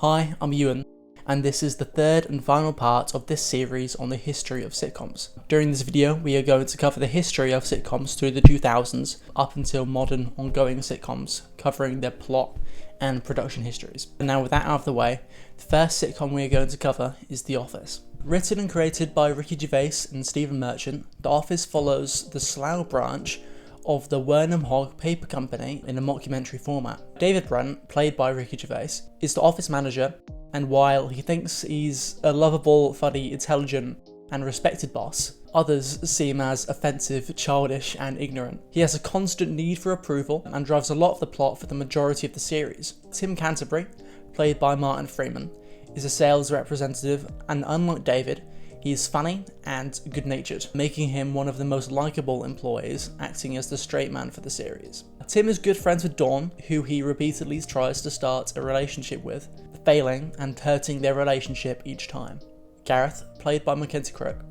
Hi, I'm Ewan, and this is the third and final part of this series on the history of sitcoms. During this video, we are going to cover the history of sitcoms through the 2000s up until modern ongoing sitcoms, covering their plot and production histories. And now with that out of the way, the first sitcom we are going to cover is The Office. Written and created by Ricky Gervais and Stephen Merchant, The Office follows the Slough branch of the Wernham Hogg paper company in a mockumentary format. David Brent, played by Ricky Gervais, is the office manager, and while he thinks he's a lovable, funny, intelligent, and respected boss, others see him as offensive, childish, and ignorant. He has a constant need for approval and drives a lot of the plot for the majority of the series. Tim Canterbury, played by Martin Freeman, is a sales representative, and unlike David, he is funny and good-natured, making him one of the most likeable employees, acting as the straight man for the series. Tim is good friends with Dawn, who he repeatedly tries to start a relationship with, failing and hurting their relationship each time. Gareth, played by Mackenzie Crook,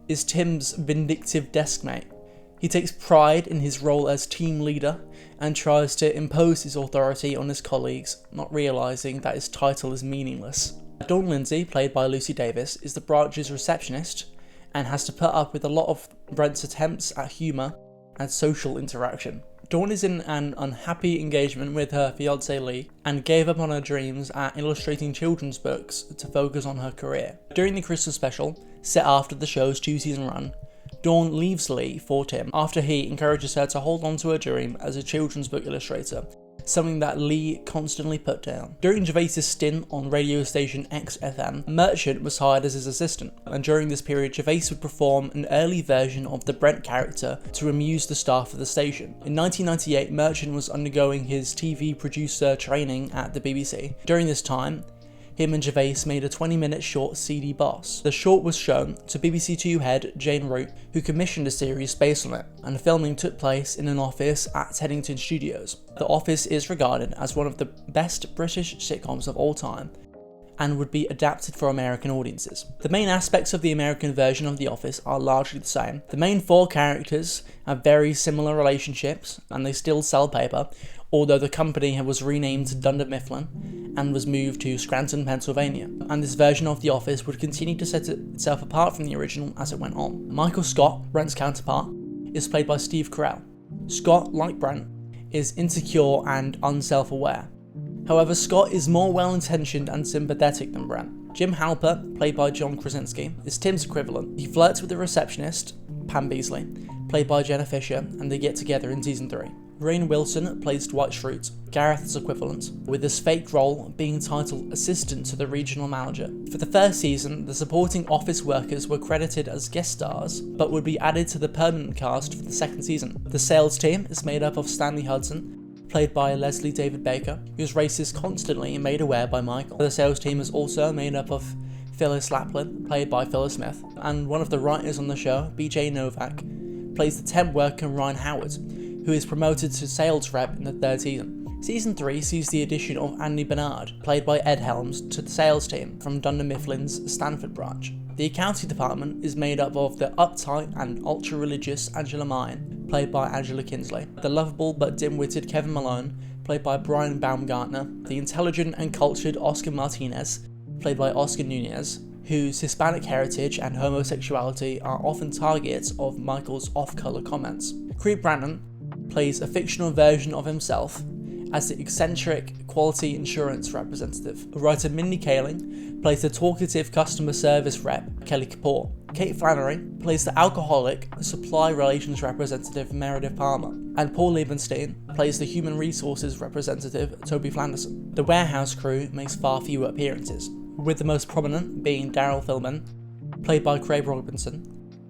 is Tim's vindictive deskmate. He takes pride in his role as team leader and tries to impose his authority on his colleagues, not realising that his title is meaningless. Dawn Lindsay, played by Lucy Davis, is the branch's receptionist and has to put up with a lot of Brent's attempts at humour and social interaction. Dawn is in an unhappy engagement with her fiancé Lee and gave up on her dreams at illustrating children's books to focus on her career. During the Christmas special, set after the show's 2-season run, Dawn leaves Lee for Tim after he encourages her to hold on to her dream as a children's book illustrator, something that Lee constantly put down. During Gervais' stint on radio station XFM, Merchant was hired as his assistant, and during this period Gervais would perform an early version of the Brent character to amuse the staff of the station. In 1998, Merchant was undergoing his TV producer training at the BBC. During this time, him and Gervais made a 20-minute short CD Boss. The short was shown to BBC Two head Jane Root, who commissioned a series based on it, and filming took place in an office at Teddington Studios. The Office is regarded as one of the best British sitcoms of all time, and would be adapted for American audiences. The main aspects of the American version of The Office are largely the same. The main 4 characters have very similar relationships, and they still sell paper, although the company was renamed Dunder Mifflin and was moved to Scranton, Pennsylvania. And this version of The Office would continue to set itself apart from the original as it went on. Michael Scott, Brent's counterpart, is played by Steve Carell. Scott, like Brent, is insecure and unself-aware. However, Scott is more well-intentioned and sympathetic than Brent. Jim Halper, played by John Krasinski, is Tim's equivalent. He flirts with the receptionist, Pam Beasley, played by Jenna Fisher, and they get together in season 3. Rainn Wilson plays Dwight Schrute, Gareth's equivalent, with his fake role being titled assistant to the regional manager. For the first season, the supporting office workers were credited as guest stars, but would be added to the permanent cast for the second season. The sales team is made up of Stanley Hudson, played by Leslie David Baker, whose race is constantly made aware by Michael. The sales team is also made up of Phyllis Laplin, played by Phyllis Smith, and one of the writers on the show, BJ Novak, plays the temp worker Ryan Howard, who is promoted to sales rep in the 3rd season. Season 3 sees the addition of Andy Bernard, played by Ed Helms, to the sales team from Dunder Mifflin's Stanford branch. The accounting department is made up of the uptight and ultra-religious Angela Mine, played by Angela Kinsley, the lovable but dim-witted Kevin Malone, played by Brian Baumgartner, the intelligent and cultured Oscar Martinez, played by Oscar Nunez, whose Hispanic heritage and homosexuality are often targets of Michael's off-colour comments. Creed Brannon plays a fictional version of himself as the eccentric quality insurance representative. Writer Mindy Kaling plays the talkative customer service rep Kelly Kapoor. Kate Flannery plays the alcoholic supply relations representative Meredith Palmer, and Paul Liebenstein plays the human resources representative Toby Flanderson. The warehouse crew makes far fewer appearances, with the most prominent being Daryl Philbin, played by Craig Robinson,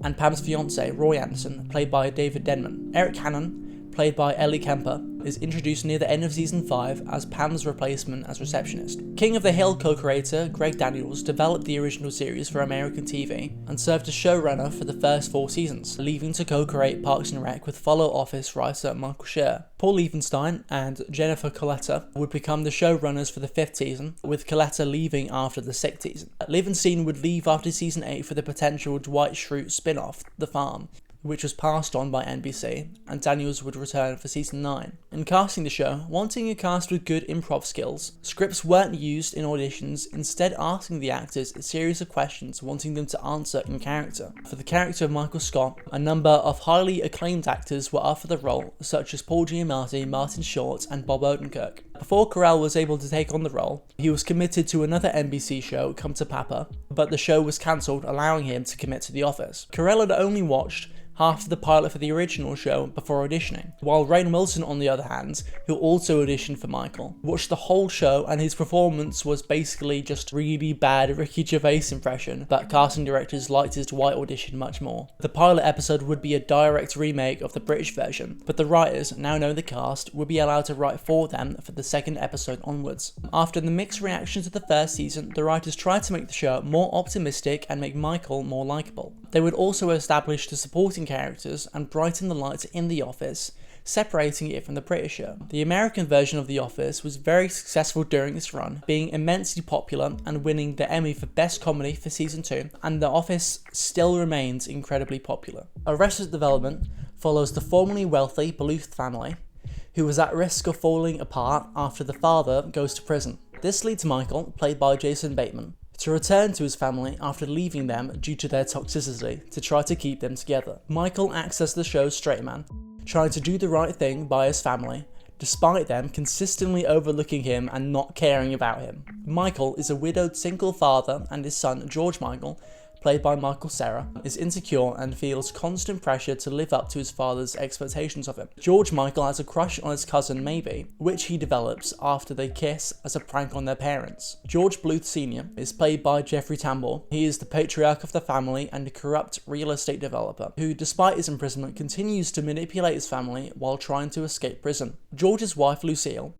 and Pam's fiancé Roy Anderson, played by David Denman. Eric Cannon, played by Ellie Kemper, is introduced near the end of season 5 as Pam's replacement as receptionist. King of the Hill co-creator Greg Daniels developed the original series for American TV and served as showrunner for the first 4 seasons, leaving to co-create Parks and Rec with fellow Office writer Michael Schur. Paul Liebenstein and Jennifer Coletta would become the showrunners for the 5th season, with Coletta leaving after the 6th season. Liebenstein would leave after season 8 for the potential Dwight Schrute spin-off, The Farm, which was passed on by NBC, and Daniels would return for season 9. In casting the show, wanting a cast with good improv skills, scripts weren't used in auditions, instead asking the actors a series of questions wanting them to answer in character. For the character of Michael Scott, a number of highly acclaimed actors were up for the role, such as Paul Giamatti, Martin Short, and Bob Odenkirk. Before Carell was able to take on the role, he was committed to another NBC show, Come to Papa, but the show was cancelled, allowing him to commit to The Office. Carell had only watched half of the pilot for the original show before auditioning, while Rainn Wilson, on the other hand, who also auditioned for Michael, watched the whole show, and his performance was basically just really bad Ricky Gervais impression, but casting directors liked his Dwight audition much more. The pilot episode would be a direct remake of the British version, but the writers, now knowing the cast, would be allowed to write for them for the second episode onwards. After the mixed reaction to the first season, the writers tried to make the show more optimistic and make Michael more likeable. They would also establish the supporting characters and brighten the lights in The Office, separating it from the British show. The American version of The Office was very successful during its run, being immensely popular and winning the Emmy for Best Comedy for season 2, and The Office still remains incredibly popular. Arrested Development follows the formerly wealthy Bluth family, who was at risk of falling apart after the father goes to prison. This leads Michael, played by Jason Bateman, to return to his family after leaving them due to their toxicity to try to keep them together. Michael acts as the show's straight man, trying to do the right thing by his family, despite them consistently overlooking him and not caring about him. Michael is a widowed single father, and his son, George Michael, played by Michael Cera, is insecure and feels constant pressure to live up to his father's expectations of him. George Michael has a crush on his cousin Maybe, which he develops after they kiss as a prank on their parents. George Bluth Sr. is played by Jeffrey Tambor. He is the patriarch of the family and a corrupt real estate developer, who despite his imprisonment continues to manipulate his family while trying to escape prison. George's wife Lucille,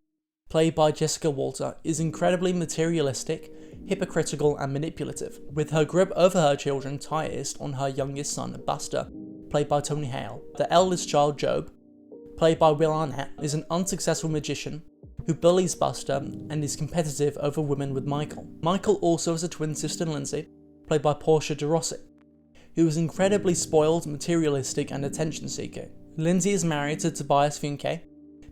played by Jessica Walter, is incredibly materialistic, hypocritical and manipulative, with her grip over her children tightest on her youngest son, Buster, played by Tony Hale. The eldest child, Job, played by Will Arnett, is an unsuccessful magician who bullies Buster and is competitive over women with Michael. Michael also has a twin sister, Lindsay, played by Portia de Rossi, who is incredibly spoiled, materialistic and attention-seeking. Lindsay is married to Tobias Funke,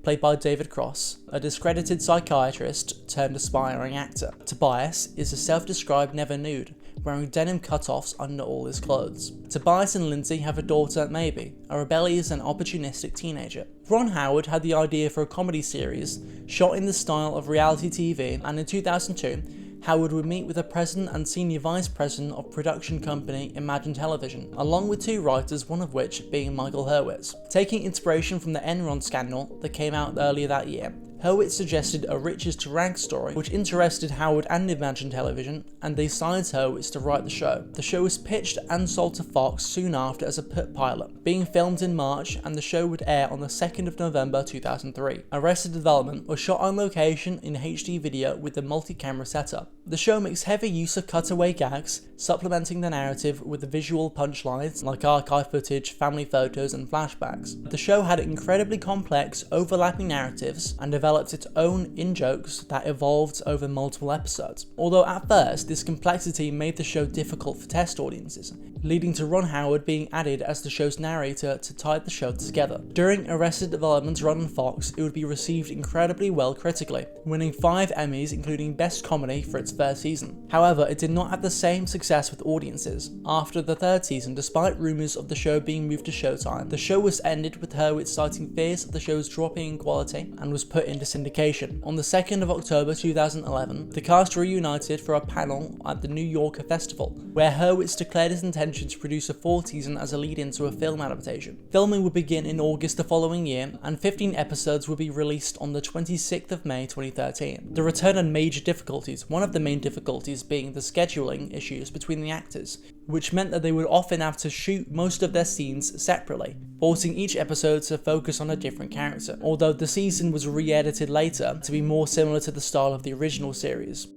played by David Cross, a discredited psychiatrist turned aspiring actor. Tobias is a self-described never nude, wearing denim cutoffs under all his clothes. Tobias and Lindsay have a daughter, Maybe, a rebellious and opportunistic teenager. Ron Howard had the idea for a comedy series shot in the style of reality TV, and in 2002, Howard would meet with the president and senior vice president of production company Imagine Television, along with two writers, one of which being Michael Hurwitz. Taking inspiration from the Enron scandal that came out earlier that year, Hurwitz suggested a riches to rags story, which interested Howard and Imagine Television, and they signed Hurwitz to write the show. The show was pitched and sold to Fox soon after as a pilot, being filmed in March, and the show would air on the 2nd of November 2003. Arrested Development was shot on location in HD video with a multi-camera setup. The show makes heavy use of cutaway gags, supplementing the narrative with the visual punchlines like archive footage, family photos, and flashbacks. The show had incredibly complex, overlapping narratives and developed its own in-jokes that evolved over multiple episodes. Although at first, this complexity made the show difficult for test audiences, leading to Ron Howard being added as the show's narrator to tie the show together. During Arrested Development's run on Fox, it would be received incredibly well critically, winning 5 Emmys including Best Comedy for its first season. However, it did not have the same success with audiences. After the 3rd season, despite rumours of the show being moved to Showtime, the show was ended with Hurwitz citing fears of the show's dropping in quality and was put into syndication. On the 2nd of October 2011, the cast reunited for a panel at the New Yorker Festival, where Hurwitz declared his intention to produce a 4th season as a lead-in to a film adaptation. Filming would begin in August the following year, and 15 episodes would be released on the 26th of May 2013. The return had major difficulties, one of the main difficulties being the scheduling issues between the actors, which meant that they would often have to shoot most of their scenes separately, forcing each episode to focus on a different character, although the season was re-edited later to be more similar to the style of the original series.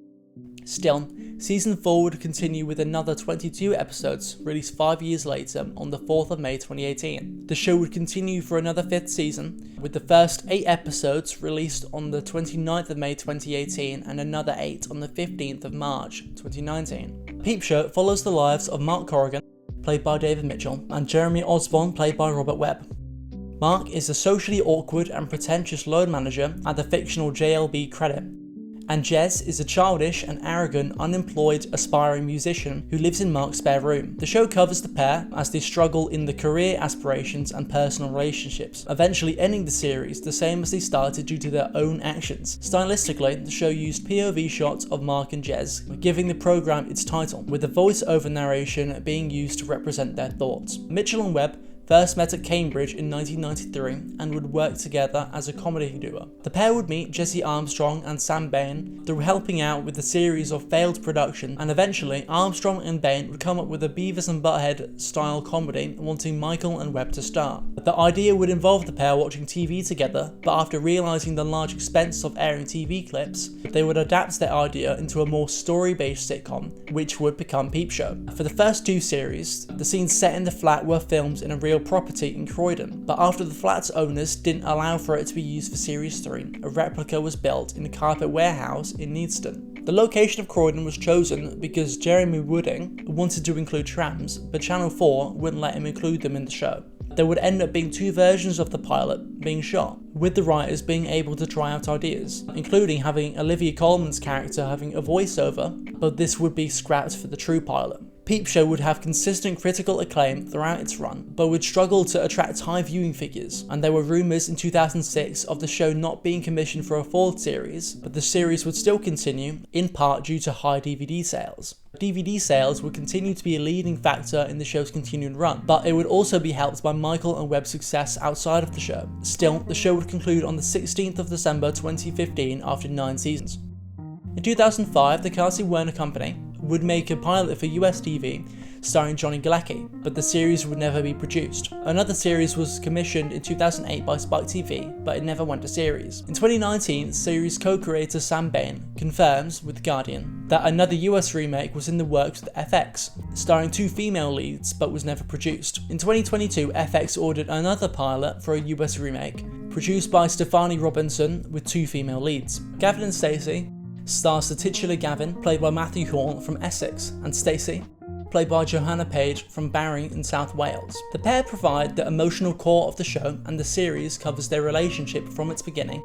Still, season 4 would continue with another 22 episodes released 5 years later on the 4th of May 2018. The show would continue for another 5th season, with the first 8 episodes released on the 29th of May 2018 and another 8 on the 15th of March 2019. Peep Show follows the lives of Mark Corrigan, played by David Mitchell, and Jeremy Osborne, played by Robert Webb. Mark is a socially awkward and pretentious loan manager at the fictional JLB Credit, and Jez is a childish and arrogant, unemployed, aspiring musician who lives in Mark's spare room. The show covers the pair as they struggle in the career aspirations and personal relationships, eventually ending the series the same as they started due to their own actions. Stylistically, the show used POV shots of Mark and Jez, giving the program its title, with the voice-over narration being used to represent their thoughts. Mitchell and Webb first met at Cambridge in 1993 and would work together as a comedy duo. The pair would meet Jesse Armstrong and Sam Bain through helping out with a series of failed production, and eventually Armstrong and Bain would come up with a Beavis and Butthead style comedy wanting Michael and Webb to star. The idea would involve the pair watching TV together, but after realising the large expense of airing TV clips, they would adapt their idea into a more story-based sitcom, which would become Peep Show. For the first 2 series, the scenes set in the flat were filmed in a real property in Croydon, but after the flat's owners didn't allow for it to be used for Series 3, a replica was built in a carpet warehouse in Neadston. The location of Croydon was chosen because Jeremy Wooding wanted to include trams, but Channel 4 wouldn't let him include them in the show. There would end up being 2 versions of the pilot being shot, with the writers being able to try out ideas, including having Olivia Colman's character having a voiceover, but this would be scrapped for the true pilot. Peep Show would have consistent critical acclaim throughout its run, but would struggle to attract high viewing figures, and there were rumours in 2006 of the show not being commissioned for a 4th series, but the series would still continue, in part due to high DVD sales. DVD sales would continue to be a leading factor in the show's continuing run, but it would also be helped by Michael and Webb's success outside of the show. Still, the show would conclude on the 16th of December 2015 after 9 seasons. In 2005, the Carsey Werner Company would make a pilot for US TV starring Johnny Galecki, but the series would never be produced. Another series was commissioned in 2008 by Spike TV, but it never went to series. In 2019, series co-creator Sam Bain confirms with The Guardian that another US remake was in the works with FX, starring 2 female leads, but was never produced. In 2022, FX ordered another pilot for a US remake, produced by Stefani Robinson with 2 female leads. Gavin and Stacey stars the titular Gavin, played by Matthew Horn from Essex, and Stacey, played by Johanna Page from Barry in South Wales. The pair provide the emotional core of the show, and the series covers their relationship from its beginning,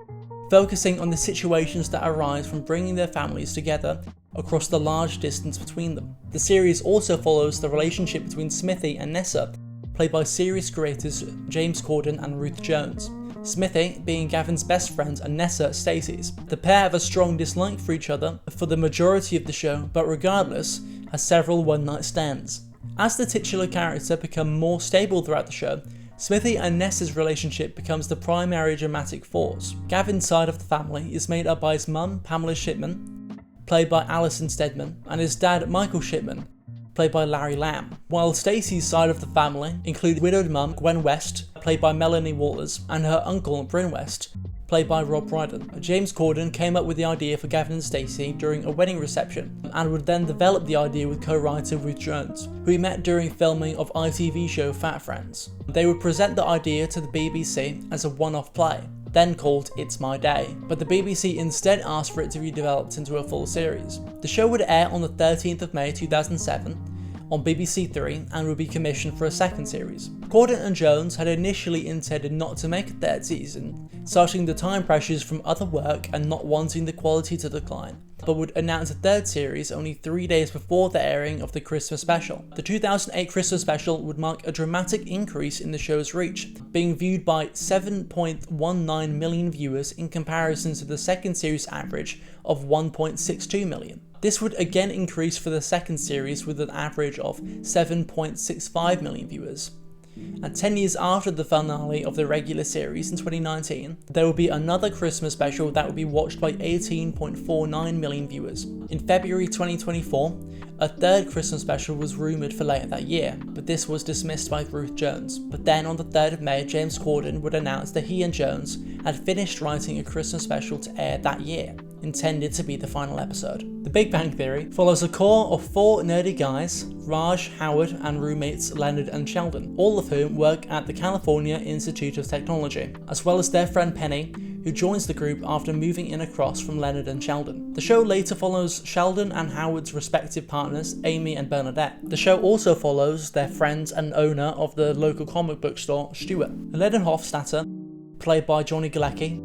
focusing on the situations that arise from bringing their families together across the large distance between them. The series also follows the relationship between Smithy and Nessa, played by series creators James Corden and Ruth Jones. Smithy being Gavin's best friend and Nessa Stacey's. The pair have a strong dislike for each other for the majority of the show, but regardless, has several one-night stands. As the titular character become more stable throughout the show, Smithy and Nessa's relationship becomes the primary dramatic force. Gavin's side of the family is made up by his mum, Pamela Shipman, played by Alison Steadman, and his dad, Michael Shipman, played by Larry Lamb, while Stacey's side of the family include widowed mum Gwen West, played by Melanie Walters, and her uncle Bryn West, played by Rob Brydon. James Corden came up with the idea for Gavin and Stacey during a wedding reception, and would then develop the idea with co-writer Ruth Jones, who he met during filming of ITV show Fat Friends. They would present the idea to the BBC as a one-off play, then called It's My Day, but the BBC instead asked for it to be developed into a full series. The show would air on the 13th of May 2007 on BBC 3 and would be commissioned for a 2nd series. Corden and Jones had initially intended not to make a 3rd season, citing the time pressures from other work and not wanting the quality to decline, but would announce a 3rd series only 3 days before the airing of the Christmas special. The 2008 Christmas special would mark a dramatic increase in the show's reach, being viewed by 7.19 million viewers in comparison to the 2nd series average of 1.62 million. This would again increase for the 2nd series with an average of 7.65 million viewers. And 10 years after the finale of the regular series in 2019, there will be another Christmas special that will be watched by 18.49 million viewers. In February 2024, a 3rd Christmas special was rumoured for later that year, but this was dismissed by Ruth Jones. But then on the 3rd of May, James Corden would announce that he and Jones had finished writing a Christmas special to air that year, intended to be the final episode. The Big Bang Theory follows a core of 4 nerdy guys, Raj, Howard, and roommates Leonard and Sheldon, all of whom work at the California Institute of Technology, as well as their friend Penny, who joins the group after moving in across from Leonard and Sheldon. The show later follows Sheldon and Howard's respective partners, Amy and Bernadette. The show also follows their friend and owner of the local comic book store, Stuart. Leonard Hofstadter, played by Johnny Galecki,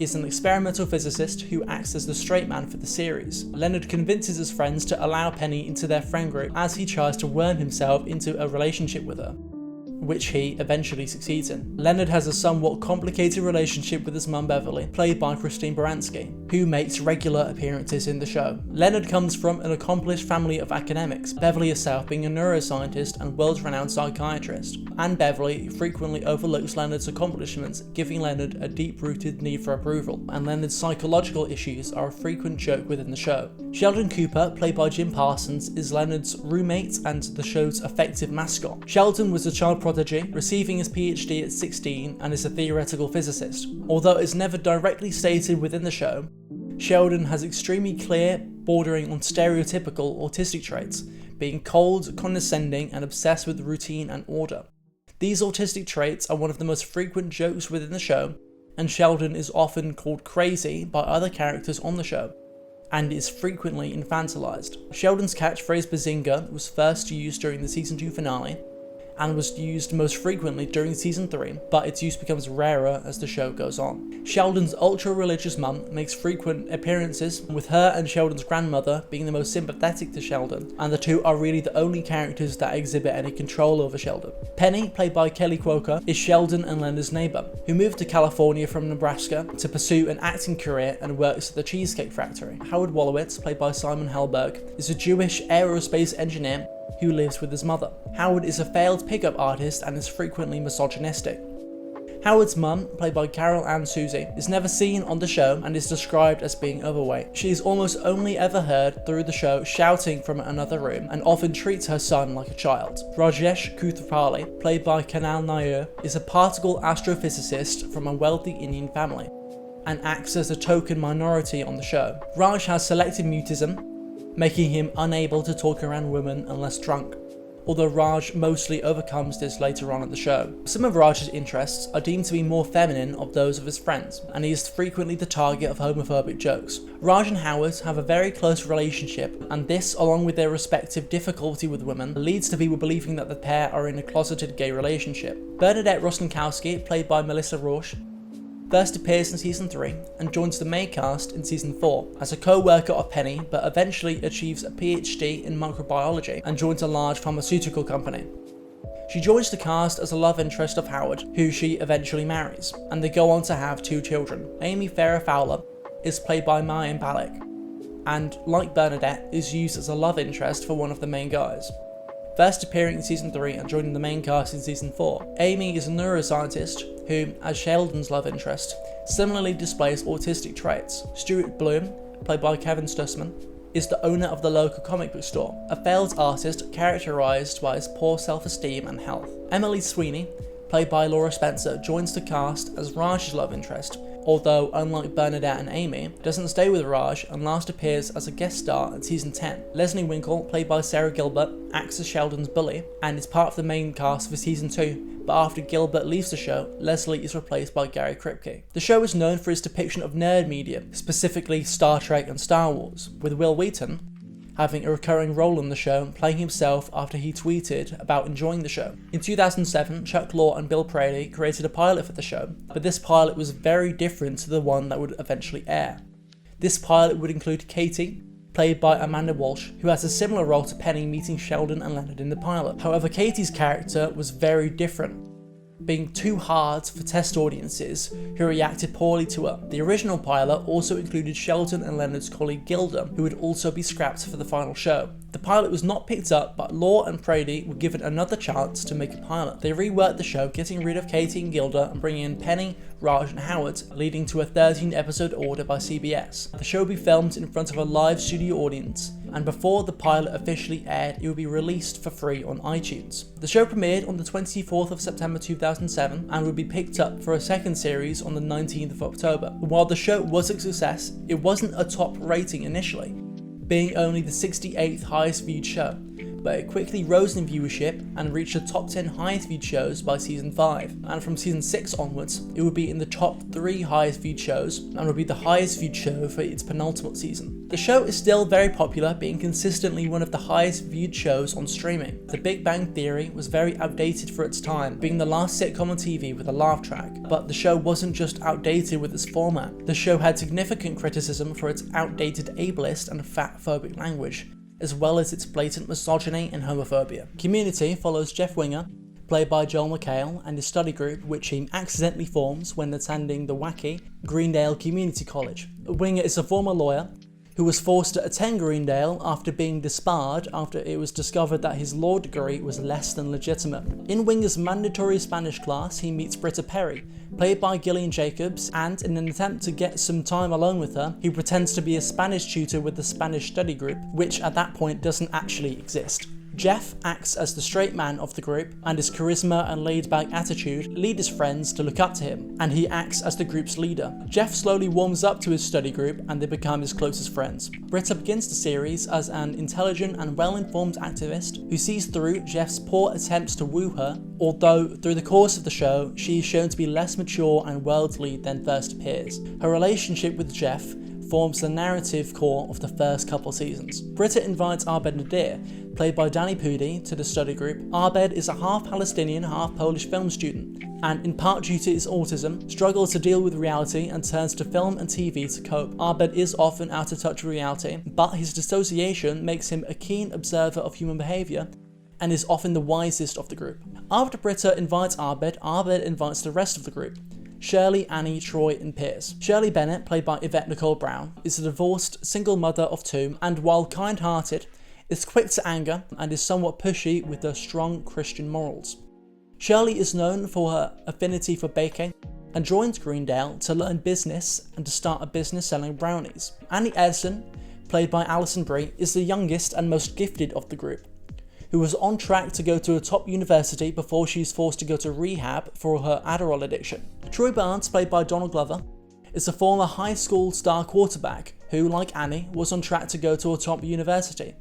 is an experimental physicist who acts as the straight man for the series. Leonard convinces his friends to allow Penny into their friend group as he tries to worm himself into a relationship with her, which he eventually succeeds in. Leonard has a somewhat complicated relationship with his mum Beverly, played by Christine Baranski, who makes regular appearances in the show. Leonard comes from an accomplished family of academics, Beverly herself being a neuroscientist and world-renowned psychiatrist, and Beverly frequently overlooks Leonard's accomplishments, giving Leonard a deep-rooted need for approval, and Leonard's psychological issues are a frequent joke within the show. Sheldon Cooper, played by Jim Parsons, is Leonard's roommate and the show's effective mascot. Sheldon was a child prodigy, receiving his PhD at 16 and is a theoretical physicist. Although it's never directly stated within the show, Sheldon has extremely clear, bordering on stereotypical autistic traits, being cold, condescending, and obsessed with routine and order. These autistic traits are one of the most frequent jokes within the show, and Sheldon is often called crazy by other characters on the show, and is frequently infantilized. Sheldon's catchphrase Bazinga was first used during the season 2 finale, and was used most frequently during season 3, but its use becomes rarer as the show goes on. Sheldon's ultra-religious mum makes frequent appearances, with her and Sheldon's grandmother being the most sympathetic to Sheldon, and the two are really the only characters that exhibit any control over Sheldon. Penny, played by Kelly Cuoco, is Sheldon and Leonard's neighbour, who moved to California from Nebraska to pursue an acting career and works at the Cheesecake Factory. Howard Wolowitz, played by Simon Helberg, is a Jewish aerospace engineer who lives with his mother. Howard is a failed pickup artist and is frequently misogynistic. Howard's mum, played by Carol Ann Susie, is never seen on the show and is described as being overweight. She is almost only ever heard through the show shouting from another room and often treats her son like a child. Rajesh Kuthrapali, played by Kanal Nair, is a particle astrophysicist from a wealthy Indian family and acts as a token minority on the show. Raj has selective mutism, making him unable to talk around women unless drunk, although Raj mostly overcomes this later on in the show. Some of Raj's interests are deemed to be more feminine of those of his friends, and he is frequently the target of homophobic jokes. Raj and Howard have a very close relationship, and this, along with their respective difficulty with women, leads to people believing that the pair are in a closeted gay relationship. Bernadette Rostenkowski, played by Melissa Rauch, first appears in season 3 and joins the main cast in season 4 as a co-worker of Penny, but eventually achieves a PhD in microbiology and joins a large pharmaceutical company. She joins the cast as a love interest of Howard, who she eventually marries, and they go on to have 2 children. Amy Farrah Fowler is played by Mayim Bialik, and like Bernadette, is used as a love interest for one of the main guys. First appearing in season 3 and joining the main cast in season 4, Amy is a neuroscientist who, as Sheldon's love interest, similarly displays autistic traits. Stuart Bloom, played by Kevin Stussman, is the owner of the local comic book store, a failed artist characterized by his poor self-esteem and health. Emily Sweeney, played by Laura Spencer, joins the cast as Raj's love interest, although unlike Bernadette and Amy, doesn't stay with Raj and last appears as a guest star in season 10. Leslie Winkle, played by Sarah Gilbert, acts as Sheldon's bully and is part of the main cast for season 2, but after Gilbert leaves the show, Leslie is replaced by Gary Kripke. The show is known for its depiction of nerd media, specifically Star Trek and Star Wars, with Will Wheaton having a recurring role in the show, playing himself after he tweeted about enjoying the show. In 2007, Chuck Lorre and Bill Prady created a pilot for the show, but this pilot was very different to the one that would eventually air. This pilot would include Katie, played by Amanda Walsh, who has a similar role to Penny meeting Sheldon and Leonard in the pilot. However, Katie's character was very different, being too hard for test audiences who reacted poorly to her. The original pilot also included Sheldon and Leonard's colleague Gilda, who would also be scrapped for the final show. The pilot was not picked up, but Lorre and Prady were given another chance to make a pilot. They reworked the show, getting rid of Katie and Gilda and bringing in Penny, Raj and Howard, leading to a 13-episode order by CBS. The show would be filmed in front of a live studio audience, and before the pilot officially aired, it would be released for free on iTunes. The show premiered on the 24th of September 2007 and would be picked up for a second series on the 19th of October. But while the show was a success, it wasn't a top rating initially, being only the 68th highest viewed show, but it quickly rose in viewership and reached the top 10 highest viewed shows by season 5, and from season 6 onwards, it would be in the top 3 highest viewed shows and would be the highest viewed show for its penultimate season. The show is still very popular, being consistently one of the highest viewed shows on streaming. The Big Bang Theory was very outdated for its time, being the last sitcom on TV with a laugh track, but the show wasn't just outdated with its format. The show had significant criticism for its outdated ableist and fat-phobic language, as well as its blatant misogyny and homophobia. Community follows Jeff Winger, played by Joel McHale, and his study group, which he accidentally forms when attending the wacky Greendale Community College. Winger is a former lawyer who was forced to attend Greendale after being disbarred after it was discovered that his law degree was less than legitimate. In Winger's mandatory Spanish class, he meets Britta Perry, played by Gillian Jacobs, and in an attempt to get some time alone with her, he pretends to be a Spanish tutor with the Spanish study group, which at that point doesn't actually exist. Jeff acts as the straight man of the group, and his charisma and laid-back attitude lead his friends to look up to him, and he acts as the group's leader. Jeff slowly warms up to his study group, and they become his closest friends. Britta begins the series as an intelligent and well-informed activist who sees through Jeff's poor attempts to woo her, although through the course of the show, she is shown to be less mature and worldly than first appears. Her relationship with Jeff forms the narrative core of the first couple seasons. Britta invites Abed Nadir, played by Danny Pudi, to the study group. Abed is a half Palestinian, half Polish film student, and in part due to his autism, struggles to deal with reality and turns to film and TV to cope. Abed is often out of touch with reality, but his dissociation makes him a keen observer of human behaviour and is often the wisest of the group. After Britta invites Abed, Abed invites the rest of the group: Shirley, Annie, Troy, and Piers. Shirley Bennett, played by Yvette Nicole Brown, is a divorced single mother of 2, and while kind-hearted, is quick to anger and is somewhat pushy with her strong Christian morals. Shirley is known for her affinity for baking and joins Greendale to learn business and to start a business selling brownies. Annie Edison, played by Alison Brie, is the youngest and most gifted of the group, who was on track to go to a top university before she is forced to go to rehab for her Adderall addiction. Troy Barnes, played by Donald Glover, is a former high school star quarterback who, like Annie, was on track to go to a top university,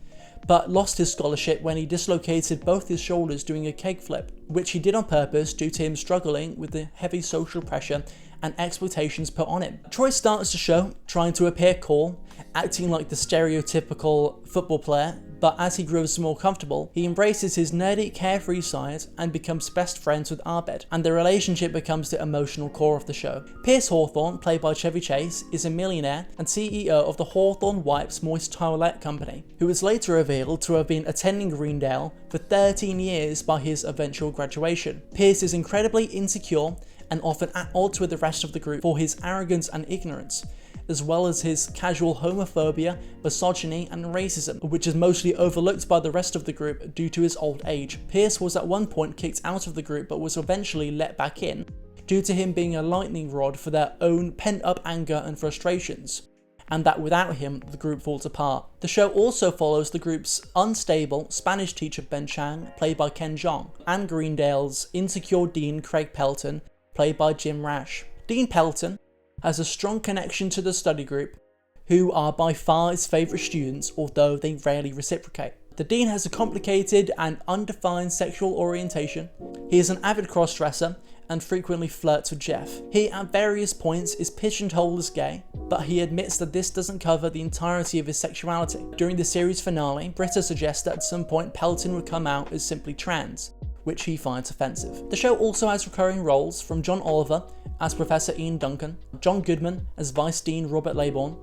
but lost his scholarship when he dislocated both his shoulders doing a cake flip, which he did on purpose due to him struggling with the heavy social pressure and expectations put on him. Troy starts the show trying to appear cool, acting like the stereotypical football player, but as he grows more comfortable, he embraces his nerdy, carefree side and becomes best friends with Abed, and their relationship becomes the emotional core of the show. Pierce Hawthorne, played by Chevy Chase, is a millionaire and CEO of the Hawthorne Wipes Moist Toilette Company, who is later revealed to have been attending Greendale for 13 years by his eventual graduation. Pierce is incredibly insecure and often at odds with the rest of the group for his arrogance and ignorance, as well as his casual homophobia, misogyny, and racism, which is mostly overlooked by the rest of the group due to his old age. Pierce was at one point kicked out of the group but was eventually let back in, due to him being a lightning rod for their own pent-up anger and frustrations, and that without him, the group falls apart. The show also follows the group's unstable Spanish teacher Ben Chang, played by Ken Jeong, and Greendale's insecure dean Craig Pelton, played by Jim Rash. Dean Pelton has a strong connection to the study group, who are by far his favourite students, although they rarely reciprocate. The dean has a complicated and undefined sexual orientation. He is an avid cross-dresser and frequently flirts with Jeff. He at various points is pigeonholed as gay, but he admits that this doesn't cover the entirety of his sexuality. During the series finale, Britta suggests that at some point Pelton would come out as simply trans, which he finds offensive. The show also has recurring roles from John Oliver as Professor Ian Duncan, John Goodman as Vice Dean Robert Laybourne,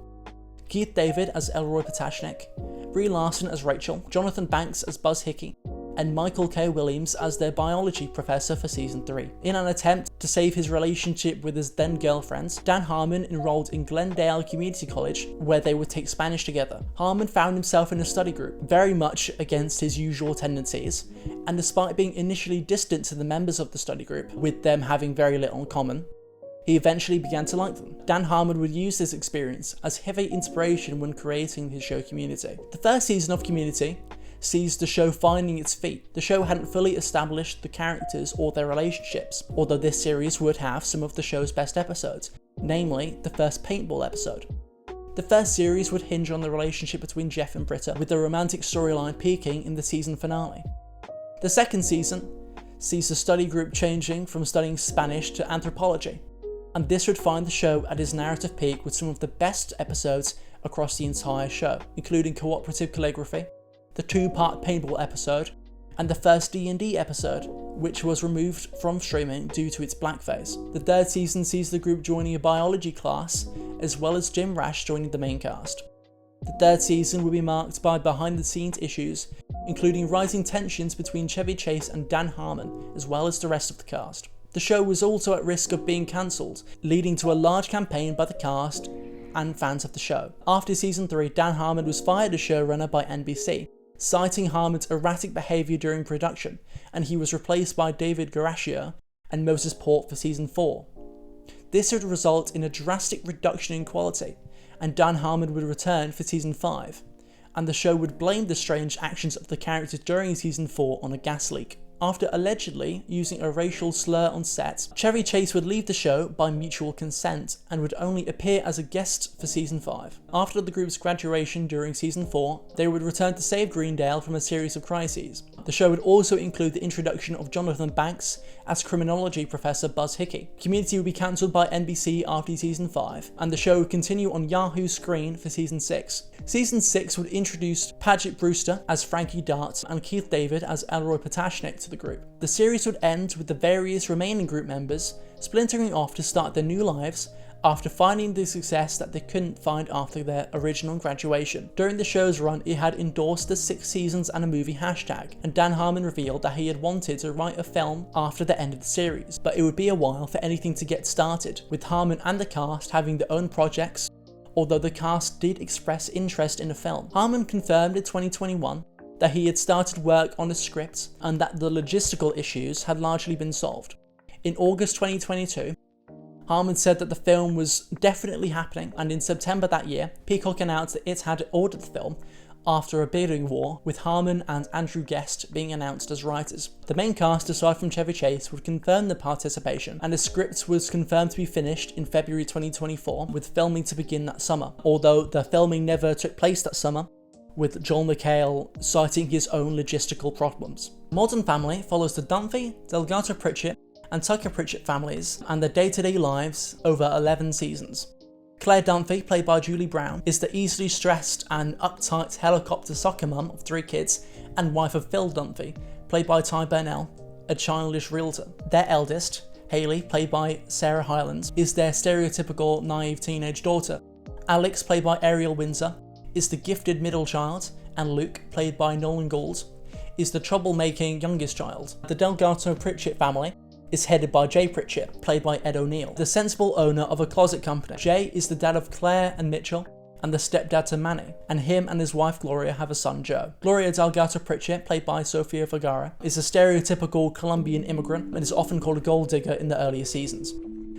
Keith David as Elroy Potashnik, Brie Larson as Rachel, Jonathan Banks as Buzz Hickey, and Michael K. Williams as their biology professor for season 3. In an attempt to save his relationship with his then girlfriends, Dan Harmon enrolled in Glendale Community College, where they would take Spanish together. Harmon found himself in a study group, very much against his usual tendencies, and despite being initially distant to the members of the study group, with them having very little in common, he eventually began to like them. Dan Harmon would use this experience as heavy inspiration when creating his show Community. The first season of Community sees the show finding its feet. The show hadn't fully established the characters or their relationships, although this series would have some of the show's best episodes, namely the first paintball episode. The first series would hinge on the relationship between Jeff and Britta, with the romantic storyline peaking in the season finale. The second season sees the study group changing from studying Spanish to anthropology, and this would find the show at its narrative peak with some of the best episodes across the entire show, including cooperative calligraphy, the 2-part paintball episode, and the first D&D episode, which was removed from streaming due to its blackface. The third season sees the group joining a biology class, as well as Jim Rash joining the main cast. The third season will be marked by behind-the-scenes issues, including rising tensions between Chevy Chase and Dan Harmon, as well as the rest of the cast. The show was also at risk of being cancelled, leading to a large campaign by the cast and fans of the show. After season 3, Dan Harmon was fired as showrunner by NBC, citing Harmon's erratic behaviour during production, and he was replaced by David Garashia and Moses Port for season 4. This would result in a drastic reduction in quality, and Dan Harmon would return for season 5, and the show would blame the strange actions of the characters during season 4 on a gas leak. After allegedly using a racial slur on set, Chevy Chase would leave the show by mutual consent and would only appear as a guest for season 5. After the group's graduation during season 4, they would return to save Greendale from a series of crises. The show would also include the introduction of Jonathan Banks as criminology professor Buzz Hickey. Community would be cancelled by NBC after season 5, and the show would continue on Yahoo Screen for season 6. Season 6 would introduce Paget Brewster as Frankie Dart and Keith David as Elroy Potashnik to the group. The series would end with the various remaining group members splintering off to start their new lives after finding the success that they couldn't find after their original graduation. During the show's run, it had endorsed the 6 seasons and a movie hashtag, and Dan Harmon revealed that he had wanted to write a film after the end of the series, but it would be a while for anything to get started, with Harmon and the cast having their own projects, although the cast did express interest in a film. Harmon confirmed in 2021 that he had started work on a script and that the logistical issues had largely been solved. In August 2022, Harmon said that the film was definitely happening, and in September that year, Peacock announced that it had ordered the film after a bidding war, with Harmon and Andrew Guest being announced as writers. The main cast, aside from Chevy Chase, would confirm the participation, and the script was confirmed to be finished in February 2024, with filming to begin that summer, although the filming never took place that summer, with Joel McHale citing his own logistical problems. Modern Family follows the Dunphy, Delgado Pritchett, and Tucker Pritchett families and their day-to-day lives over 11 seasons. Claire Dunphy, played by Julie Brown, is the easily stressed and uptight helicopter soccer mum of 3 kids and wife of Phil Dunphy, played by Ty Burnell, a childish realtor. Their eldest, Hayley, played by Sarah Hyland, is their stereotypical naive teenage daughter. Alex, played by Ariel Windsor, is the gifted middle child, and Luke, played by Nolan Gould, is the troublemaking youngest child. The Delgado Pritchett family is headed by Jay Pritchett, played by Ed O'Neill, the sensible owner of a closet company. Jay is the dad of Claire and Mitchell, and the stepdad to Manny, and him and his wife Gloria have a son, Joe. Gloria Delgado Pritchett, played by Sofia Vergara, is a stereotypical Colombian immigrant and is often called a gold digger in the earlier seasons.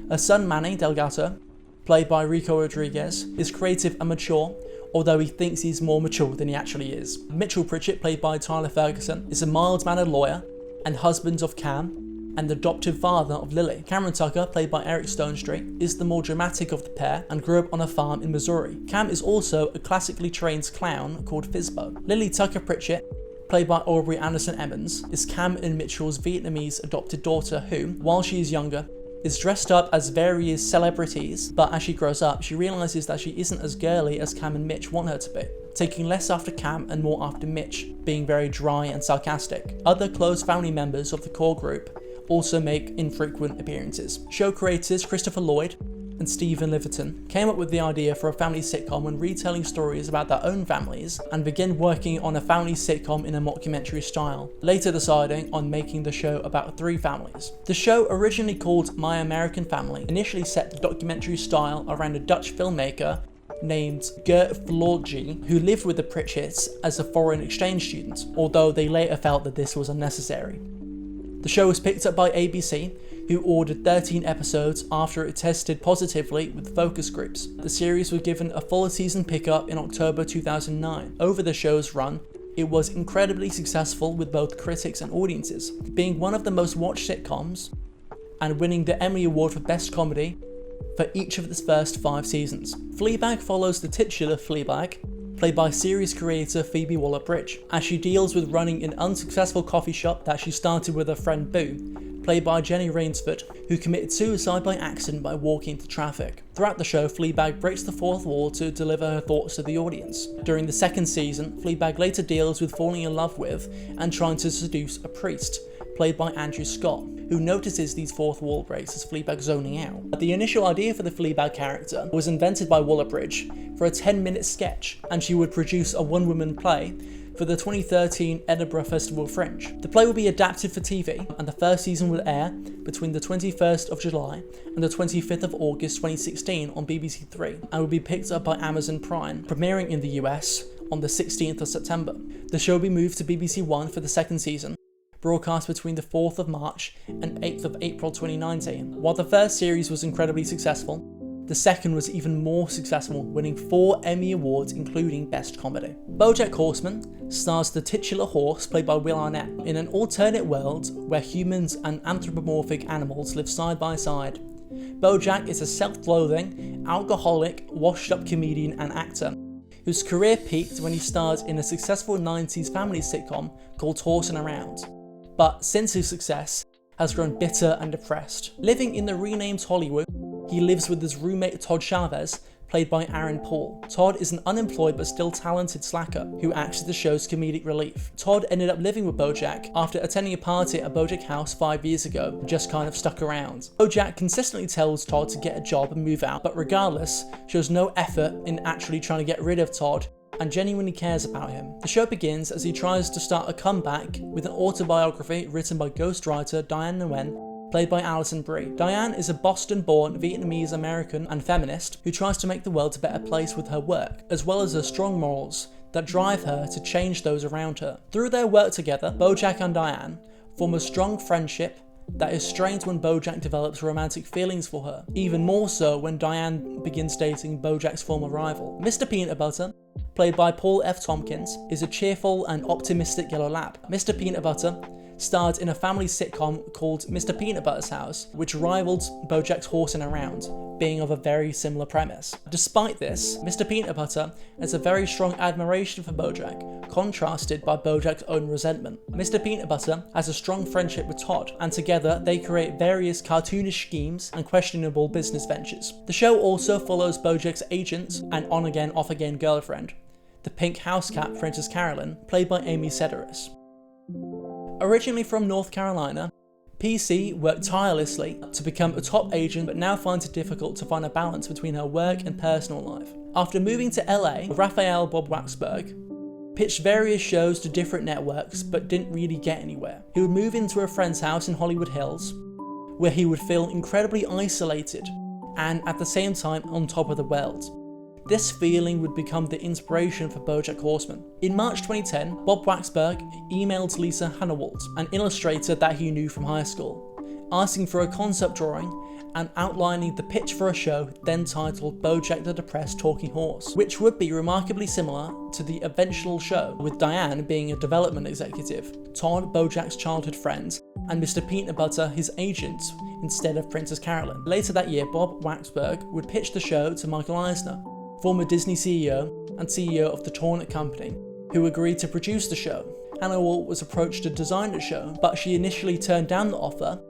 Her son Manny Delgado, played by Rico Rodriguez, is creative and mature, although he thinks he's more mature than he actually is. Mitchell Pritchett, played by Tyler Ferguson, is a mild-mannered lawyer and husband of Cam, and the adoptive father of Lily. Cameron Tucker, played by Eric Stonestreet, is the more dramatic of the pair and grew up on a farm in Missouri. Cam is also a classically trained clown called Fizbo. Lily Tucker Pritchett, played by Aubrey Anderson Emmons, is Cam and Mitchell's Vietnamese adopted daughter who, while she is younger, is dressed up as various celebrities, but as she grows up, she realises that she isn't as girly as Cam and Mitch want her to be, taking less after Cam and more after Mitch, being very dry and sarcastic. Other close family members of the core group also make infrequent appearances. Show creators Christopher Lloyd and Stephen Liverton came up with the idea for a family sitcom when retelling stories about their own families, and began working on a family sitcom in a mockumentary style, later deciding on making the show about 3 families. The show, originally called My American Family, initially set the documentary style around a Dutch filmmaker named Gert Vlodgy, who lived with the Pritchetts as a foreign exchange student, although they later felt that this was unnecessary. The show was picked up by ABC, who ordered 13 episodes after it tested positively with focus groups. The series was given a full season pickup in October 2009. Over the show's run, it was incredibly successful with both critics and audiences, being one of the most watched sitcoms and winning the Emmy Award for Best Comedy for each of its first 5 seasons. Fleabag follows the titular Fleabag, played by series creator Phoebe Waller-Bridge, as she deals with running an unsuccessful coffee shop that she started with her friend Boo, played by Jenny Rainsford, who committed suicide by accident by walking into traffic. Throughout the show, Fleabag breaks the fourth wall to deliver her thoughts to the audience. During the second season, Fleabag later deals with falling in love with and trying to seduce a priest, played by Andrew Scott, who notices these fourth wall breaks as Fleabag zoning out. The initial idea for the Fleabag character was invented by Waller-Bridge for a 10-minute sketch, and she would produce a one-woman play for the 2013 Edinburgh Festival Fringe. The play will be adapted for TV, and the first season will air between the 21st of July and the 25th of August 2016 on BBC Three, and will be picked up by Amazon Prime, premiering in the US on the 16th of September. The show will be moved to BBC One for the second season, broadcast between the 4th of March and 8th of April 2019. While the first series was incredibly successful, the second was even more successful, winning 4 Emmy Awards including Best Comedy. Bojack Horseman stars the titular horse played by Will Arnett in an alternate world where humans and anthropomorphic animals live side by side. Bojack is a self-loathing, alcoholic, washed-up comedian and actor whose career peaked when he starred in a successful 90s family sitcom called Horsin' Around, but since his success has grown bitter and depressed. Living in the renamed Hollywood, he lives with his roommate Todd Chavez, played by Aaron Paul. Todd is an unemployed but still talented slacker who acts as the show's comedic relief. Todd ended up living with Bojack after attending a party at Bojack House 5 years ago and just kind of stuck around. Bojack consistently tells Todd to get a job and move out, but regardless, shows no effort in actually trying to get rid of Todd and genuinely cares about him. The show begins as he tries to start a comeback with an autobiography written by ghostwriter Diane Nguyen, played by Alison Brie. Diane is a Boston-born Vietnamese American and feminist who tries to make the world a better place with her work, as well as her strong morals that drive her to change those around her. Through their work together, Bojack and Diane form a strong friendship that is strained when Bojack develops romantic feelings for her, even more so when Diane begins dating Bojack's former rival. Mr. Peanut Butter, played by Paul F. Tompkins, is a cheerful and optimistic yellow lab. Mr. Peanut Butter starred in a family sitcom called Mr. Peanut Butter's House, which rivaled Bojack's Horsin' Around, being of a very similar premise. Despite this, Mr. Peanut Butter has a very strong admiration for Bojack, contrasted by Bojack's own resentment. Mr. Peanut Butter has a strong friendship with Todd, and together they create various cartoonish schemes and questionable business ventures. The show also follows Bojack's agent and on-again, off-again girlfriend, the pink house cat Princess Carolyn, played by Amy Sedaris. Originally from North Carolina, PC worked tirelessly to become a top agent, but now finds it difficult to find a balance between her work and personal life. After moving to LA, Raphael Bob Waxberg pitched various shows to different networks but didn't really get anywhere. He would move into a friend's house in Hollywood Hills, where he would feel incredibly isolated and at the same time on top of the world. This feeling would become the inspiration for Bojack Horseman. In March 2010, Bob Waxberg emailed Lisa Hannawalt, an illustrator that he knew from high school, asking for a concept drawing and outlining the pitch for a show then titled Bojack the Depressed Talking Horse, which would be remarkably similar to the eventual show, with Diane being a development executive, Todd Bojack's childhood friend, and Mr. Peanut Butter his agent instead of Princess Carolyn. Later that year, Bob Waxberg would pitch the show to Michael Eisner, former Disney CEO and CEO of the Tournament Company, who agreed to produce the show. Hannawalt was approached to design the show, but she initially turned down the offer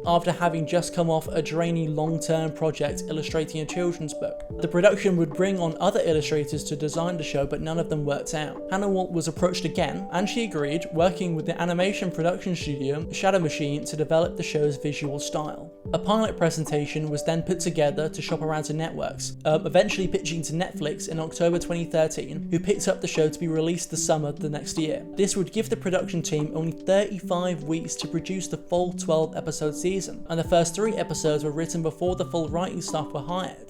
after having just come off a draining long-term project illustrating a children's book. The production would bring on other illustrators to design the show, but none of them worked out. Hannawalt was approached again, and she agreed, working with the animation production studio Shadow Machine to develop the show's visual style. A pilot presentation was then put together to shop around to networks, eventually pitching to Netflix in October 2013, who picked up the show to be released the summer the next year. This would give the production team only 35 weeks to produce the full 12-episode season, and the first 3 episodes were written before the full writing staff were hired.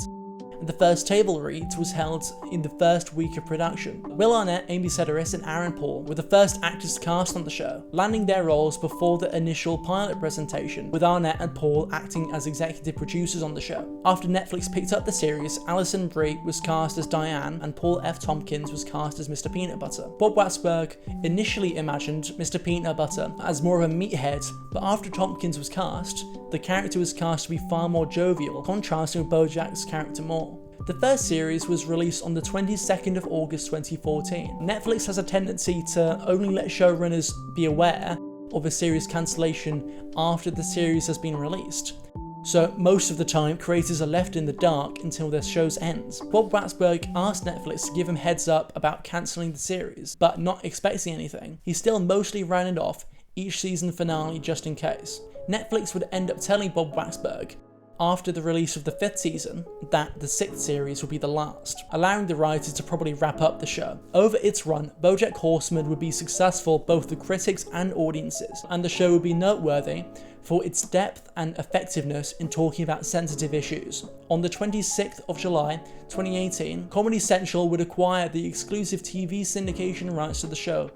and the first table read was held in the first week of production. Will Arnett, Amy Sedaris, and Aaron Paul were the first actors cast on the show, landing their roles before the initial pilot presentation, with Arnett and Paul acting as executive producers on the show. After Netflix picked up the series, Alison Brie was cast as Diane and Paul F. Tompkins was cast as Mr. Peanut Butter. Bob Watsberg initially imagined Mr. Peanut Butter as more of a meathead, but after Tompkins was cast, the character was cast to be far more jovial, contrasting with Bojack's character more. The first series was released on the 22nd of August 2014. Netflix has a tendency to only let showrunners be aware of a series cancellation after the series has been released. So most of the time, creators are left in the dark until their show's ends. Bob Watsberg asked Netflix to give him heads up about cancelling the series, but not expecting anything. He still mostly rounded off each season finale just in case. Netflix would end up telling Bob Watsberg after the release of the 5th season that the 6th series would be the last, allowing the writers to probably wrap up the show. Over its run, Bojack Horseman would be successful both with critics and audiences, and the show would be noteworthy for its depth and effectiveness in talking about sensitive issues. On the 26th of July 2018, Comedy Central would acquire the exclusive TV syndication rights to the show,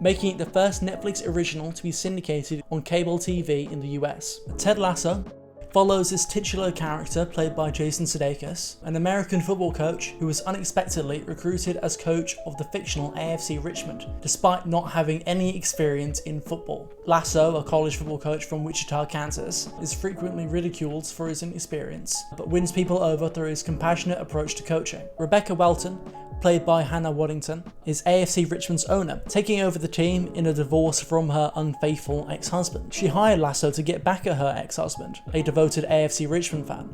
making it the first Netflix original to be syndicated on cable TV in the US. Ted Lasso follows his titular character, played by Jason Sudeikis, an American football coach who was unexpectedly recruited as coach of the fictional AFC Richmond, despite not having any experience in football. Lasso, a college football coach from Wichita, Kansas, is frequently ridiculed for his inexperience, but wins people over through his compassionate approach to coaching. Rebecca Welton, played by Hannah Waddington, is AFC Richmond's owner, taking over the team in a divorce from her unfaithful ex-husband. She hired Lasso to get back at her ex-husband, a devoted AFC Richmond fan,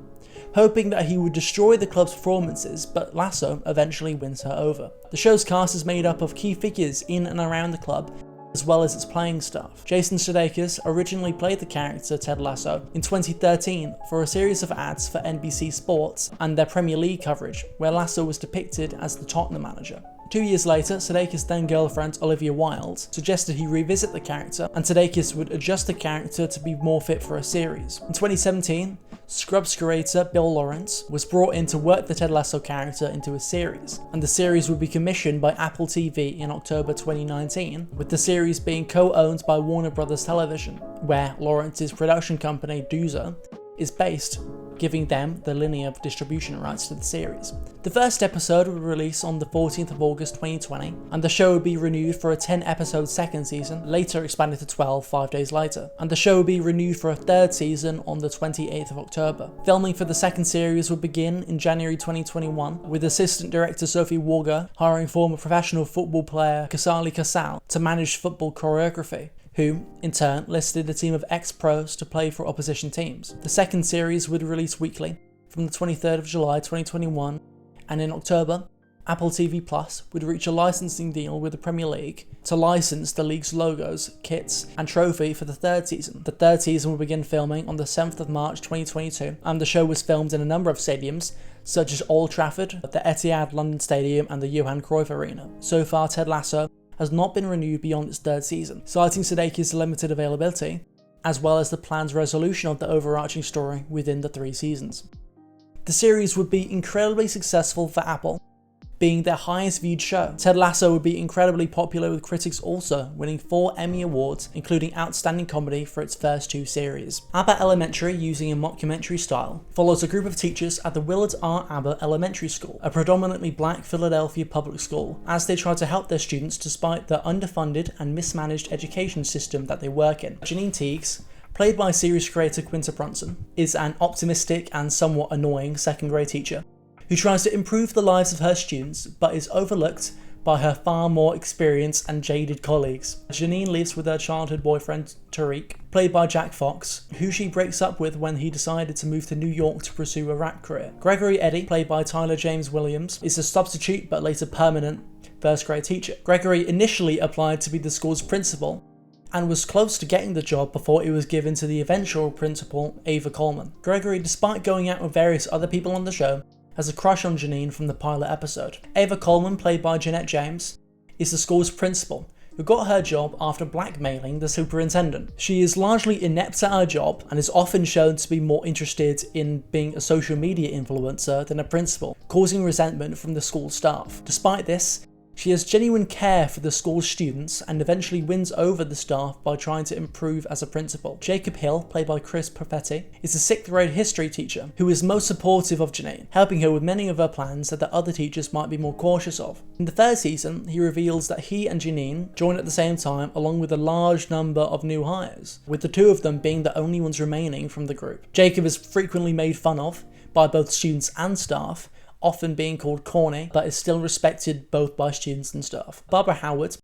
hoping that he would destroy the club's performances, but Lasso eventually wins her over. The show's cast is made up of key figures in and around the club, as well as its playing staff. Jason Sudeikis originally played the character Ted Lasso in 2013 for a series of ads for NBC Sports and their Premier League coverage, where Lasso was depicted as the Tottenham manager. 2 years later, Sudeikis' then-girlfriend Olivia Wilde suggested he revisit the character, and Sudeikis would adjust the character to be more fit for a series. In 2017, Scrubs creator Bill Lawrence was brought in to work the Ted Lasso character into a series, and the series would be commissioned by Apple TV in October 2019, with the series being co-owned by Warner Brothers Television, where Lawrence's production company Doozer is based, giving them the linear distribution rights to the series. The first episode would release on the 14th of August 2020, and the show would be renewed for a 10-episode second season, later expanded to 12 5 days later, and the show would be renewed for a third season on the 28th of October. Filming for the second series would begin in January 2021, with assistant director Sophie Walger hiring former professional football player Kasali Kasal to manage football choreography, who, in turn, listed a team of ex-pros to play for opposition teams. The second series would release weekly from the 23rd of July 2021, and in October, Apple TV Plus would reach a licensing deal with the Premier League to license the league's logos, kits, and trophy for the third season. The third season will begin filming on the 7th of March 2022, and the show was filmed in a number of stadiums, such as Old Trafford, the Etihad London Stadium, and the Johan Cruyff Arena. So far, Ted Lasso has not been renewed beyond its third season, citing Sudeikis' limited availability, as well as the planned resolution of the overarching story within the 3 seasons. The series would be incredibly successful for Apple, being their highest viewed show. Ted Lasso would be incredibly popular with critics, also winning 4 Emmy Awards, including Outstanding Comedy for its first 2 series. Abbott Elementary, using a mockumentary style, follows a group of teachers at the Willard R. Abbott Elementary School, a predominantly black Philadelphia public school, as they try to help their students despite the underfunded and mismanaged education system that they work in. Janine Teagues, played by series creator Quinta Brunson, is an optimistic and somewhat annoying second grade teacher who tries to improve the lives of her students but is overlooked by her far more experienced and jaded colleagues. Janine lives with her childhood boyfriend Tariq, played by Jack Fox, who she breaks up with when he decided to move to New York to pursue a rap career. Gregory Eddy, played by Tyler James Williams, is a substitute but later permanent first grade teacher. Gregory initially applied to be the school's principal and was close to getting the job before it was given to the eventual principal, Ava Coleman. Gregory, despite going out with various other people on the show, has a crush on Janine from the pilot episode. Ava Coleman, played by Jeanette James, is the school's principal, who got her job after blackmailing the superintendent. She is largely inept at her job and is often shown to be more interested in being a social media influencer than a principal, causing resentment from the school staff. Despite this, she has genuine care for the school's students and eventually wins over the staff by trying to improve as a principal. Jacob Hill, played by Chris Perfetti, is a 6th grade history teacher who is most supportive of Janine, helping her with many of her plans that the other teachers might be more cautious of. In the 3rd season, he reveals that he and Janine join at the same time along with a large number of new hires, with the 2 of them being the only ones remaining from the group. Jacob is frequently made fun of by both students and staff, often being called corny, but is still respected both by students and staff. Barbara Howard,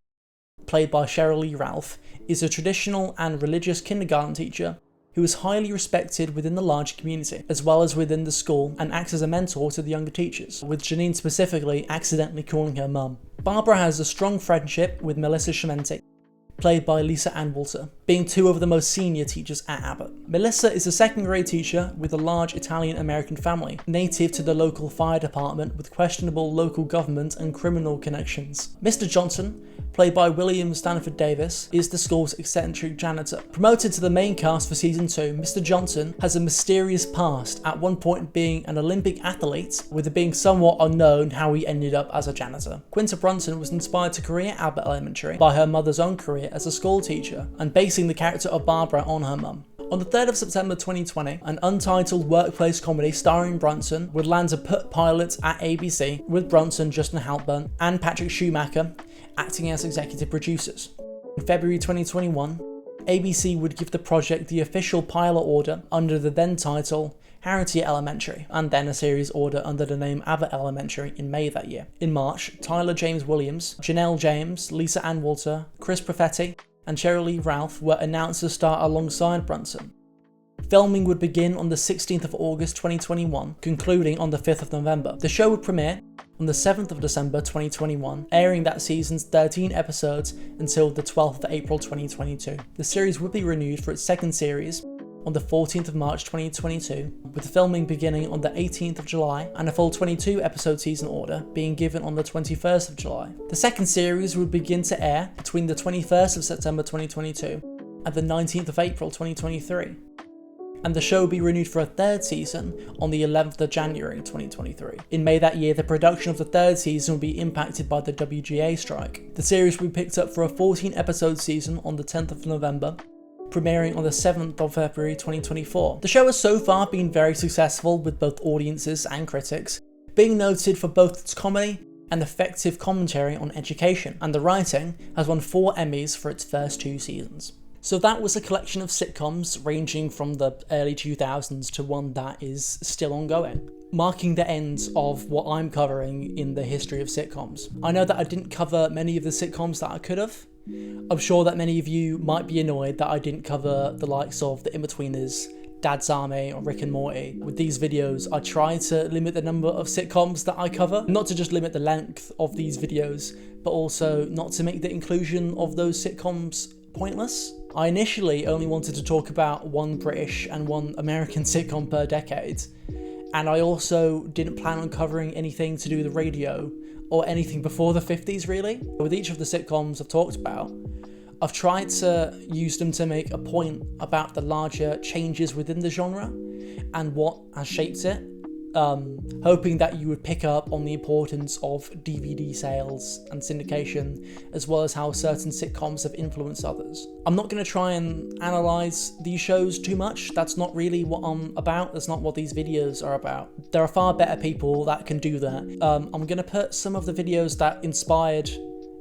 played by Cheryl Lee Ralph, is a traditional and religious kindergarten teacher who is highly respected within the larger community, as well as within the school, and acts as a mentor to the younger teachers, with Janine specifically accidentally calling her mum. Barbara has a strong friendship with Melissa Schmenti, played by Lisa Ann Walter, being 2 of the most senior teachers at Abbott. Melissa is a 2nd grade teacher with a large Italian-American family, native to the local fire department with questionable local government and criminal connections. Mr. Johnson, played by William Stanford Davis, is the school's eccentric janitor. Promoted to the main cast for season 2, Mr. Johnson has a mysterious past, at one point being an Olympic athlete, with it being somewhat unknown how he ended up as a janitor. Quinta Brunson was inspired to career at Abbott Elementary by her mother's own career as a school teacher, and basing the character of Barbara on her mum. On the 3rd of September 2020, an untitled workplace comedy starring Brunson would land a pilot at ABC, with Brunson, Justin Halpern, and Patrick Schumacher acting as executive producers. In February 2021, ABC would give the project the official pilot order under the then title Harriet Elementary, and then a series order under the name Abbott Elementary in May that year. In March, Tyler James Williams, Janelle James, Lisa Ann Walter, Chris Perfetti, and Cheryl Lee Ralph were announced to star alongside Brunson. Filming would begin on the 16th of August 2021, concluding on the 5th of November. The show would premiere on the 7th of December 2021, airing that season's 13 episodes until the 12th of April 2022. The series would be renewed for its 2nd series on the 14th of March 2022, with filming beginning on the 18th of July and a full 22 episode season order being given on the 21st of July. The 2nd series would begin to air between the 21st of September 2022 and the 19th of April 2023. And the show would be renewed for a 3rd season on the 11th of January 2023. In May that year, the production of the 3rd season would be impacted by the WGA strike. The series would be picked up for a 14 episode season on the 10th of November, premiering on the 7th of February 2024. The show has so far been very successful with both audiences and critics, being noted for both its comedy and effective commentary on education, and the writing has won 4 Emmys for its first 2 seasons. So that was a collection of sitcoms ranging from the early 2000s to one that is still ongoing, marking the end of what I'm covering in the history of sitcoms. I know that I didn't cover many of the sitcoms that I could have. I'm sure that many of you might be annoyed that I didn't cover the likes of The Inbetweeners, Dad's Army, or Rick and Morty. With these videos, I try to limit the number of sitcoms that I cover, not to just limit the length of these videos, but also not to make the inclusion of those sitcoms pointless. I initially only wanted to talk about one British and one American sitcom per decade, and I also didn't plan on covering anything to do with radio or anything before the 50s really. With each of the sitcoms I've talked about, I've tried to use them to make a point about the larger changes within the genre and what has shaped it, hoping that you would pick up on the importance of DVD sales and syndication, as well as how certain sitcoms have influenced others. I'm not going to try and analyse these shows too much. That's not really what I'm about. That's not what these videos are about. There are far better people that can do that. I'm going to put some of the videos that inspired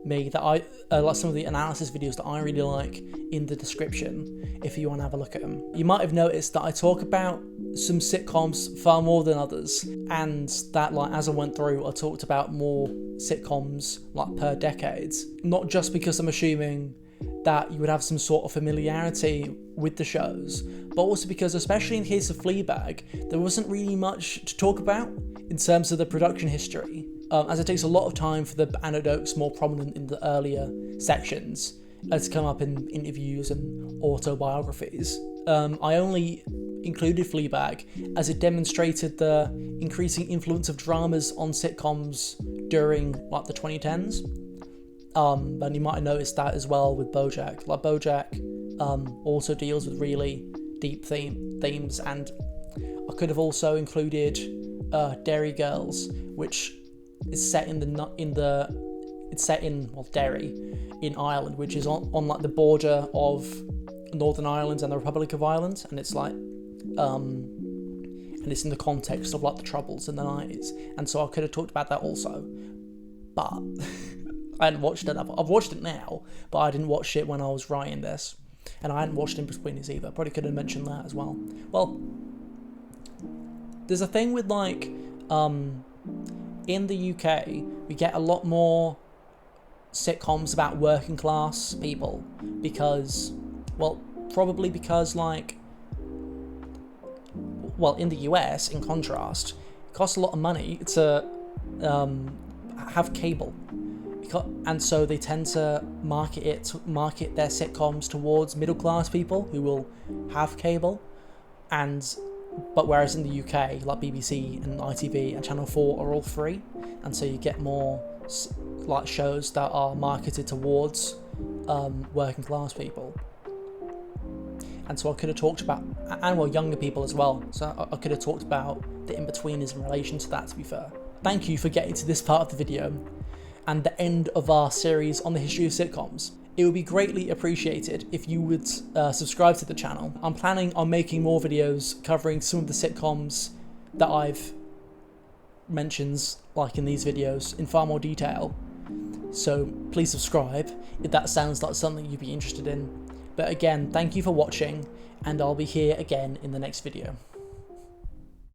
me, that I like some of the analysis videos that I really like, in the description if you want to have a look at them. You might have noticed that I talk about some sitcoms far more than others, and that, like, as I went through, I talked about more sitcoms like per decade, not just because I'm assuming that you would have some sort of familiarity with the shows, but also because, especially in the case of Fleabag, there wasn't really much to talk about in terms of the production history, as it takes a lot of time for the anecdotes more prominent in the earlier sections to come up in interviews and autobiographies. I only included Fleabag as it demonstrated the increasing influence of dramas on sitcoms during, like, the 2010s. And you might have noticed that as well with Bojack. Like Bojack also deals with really deep themes, and I could have also included Derry Girls, which is set in Derry in Ireland, which is on like the border of Northern Ireland and the Republic of Ireland, and it's like and it's in the context of like the Troubles in the 90s, and so I could have talked about that also, but I hadn't watched it. I've watched it now, but I didn't watch it when I was writing this, and I hadn't watched In Between Us either. Probably could have mentioned that as well. Well, there's a thing with like in the UK we get a lot more sitcoms about working class people because, well, probably because like, well, in the US, in contrast, it costs a lot of money to have cable, and so they tend to market their sitcoms towards middle class people who will have cable, but whereas in the UK, like BBC and ITV and Channel 4 are all free, and so you get more like shows that are marketed towards working class people. And so I could have talked about, and well, younger people as well, so I could have talked about the in-betweeners in relation to that, to be fair. Thank you for getting to this part of the video, and the end of our series on the history of sitcoms. It would be greatly appreciated if you would subscribe to the channel. I'm planning on making more videos covering some of the sitcoms that I've mentioned, like in these videos, in far more detail. So please subscribe if that sounds like something you'd be interested in. But again, thank you for watching, and I'll be here again in the next video.